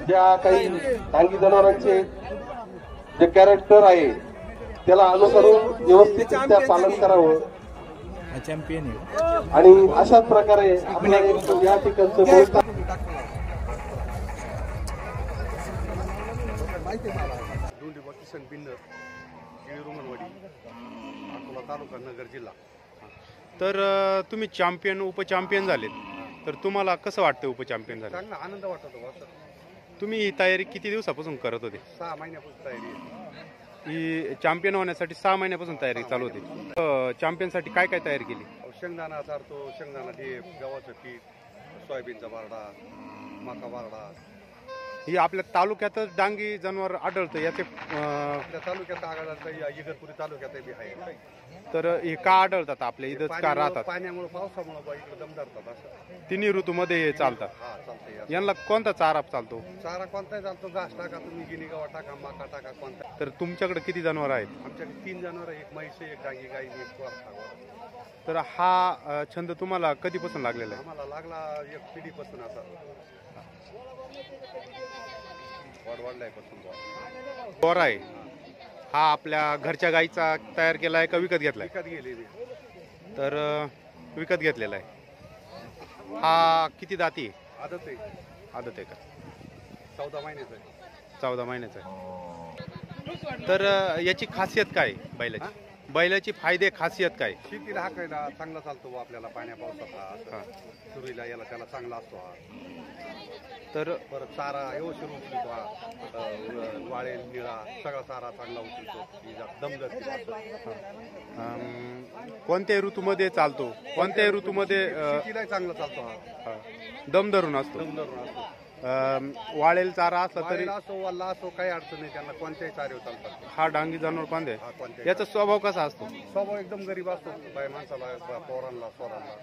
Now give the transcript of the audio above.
ज्या काही डांगी जनावरांचे जे कॅरेक्टर आहे त्याला अनुसरून व्यवस्थितरित्या पालन करावं चॅम्पियन आणि अशाच प्रकारे आपला एक या ठिकाणचं किसन बिन्नर रुमनवाडी अकोला तालुका नगर जिल्हा. तर तुम्ही चॅम्पियन उपचॅम्पियन झालेत, तर तुम्हाला कसं वाटतं उपचॅम्पियन झाले? चांगला आनंद वाटत होता. तुम्ही ही तयारी किती दिवसापासून करत होते? 6 महिन्यापासून तयारी ही चॅम्पियन होण्यासाठी 6 महिन्यापासून तयारी चालू होती. चॅम्पियनसाठी काय काय तयारी केली? शेंगदाणा चारतो, शेंगदाणा ढेप, गव्हाचं पीठ, सोयाबीनचा बारडा, मका बारडा. ही आपल्या तालुक्यातच डांगी जनावर आढळतं याचे आपल्या तालुक्यात आढळतं, इगतपुरी तालुक्यात बी आहे. तर हे का आढळतात आपल्या इथंच का राहतात? पाण्यामुळे पावसामुळे इकडे दम धरतात. असं तिन्ही ऋतूमध्ये हे चालतात. हा चालतंय. यांना कोणता चारा चालतो? चारा कोणताही चालतो. घास टाका तुम्ही, गिनी गव्हा टाका, मका टाका, कोणता. तर तुमच्याकडे किती जनावर आहेत? आमच्याकडे 3 जनावर, एक म्हैस, एक डांगी गाई, एक वासरा. तर हा छंद तुम्हाला कधीपासून लागलेला आहे? आम्हाला लागला एक पिढीपासून. असा बोर आहे हा आपल्या घरच्या गाईचा तयार केला आहे का विकत घेतलाय? विकत गेलेली. तर विकत घेतलेला आहे. हा किती दाती आहे? आदत आहे. आदत आहे का? 14 महिन्याचा आहे. 14 महिन्याचा आहे. तर याची खासियत काय बैलाची? बैलाची फायदे खासियत काय? शेतीला हाकायला चांगला चालतो आपल्याला, पाण्या पावसात हा सुरीला याला त्याला चांगला असतो हा. तर परत चारा व्यवस्थित उचलतो हा. वाळेल निळा सगळा चारा चांगला उचलतो. दमदर कोणत्याही ऋतूमध्ये चालतो? कोणत्याही ऋतूमध्ये शेतीला चांगला चालतो हा. दम धरून असतो. दम धरून असतो. वाळेल चारा असला तरी असो वल्ला असो काही अडचण नाही त्यांना, कोणत्याही चाऱ्यावर चालतात. हा डांगी जनावर कोणते? हा कोणत्या. याचा स्वभाव कसा असतो? स्वभाव एकदम गरीब असतो. बाय माणसाला, पोरांना, स्वरांना.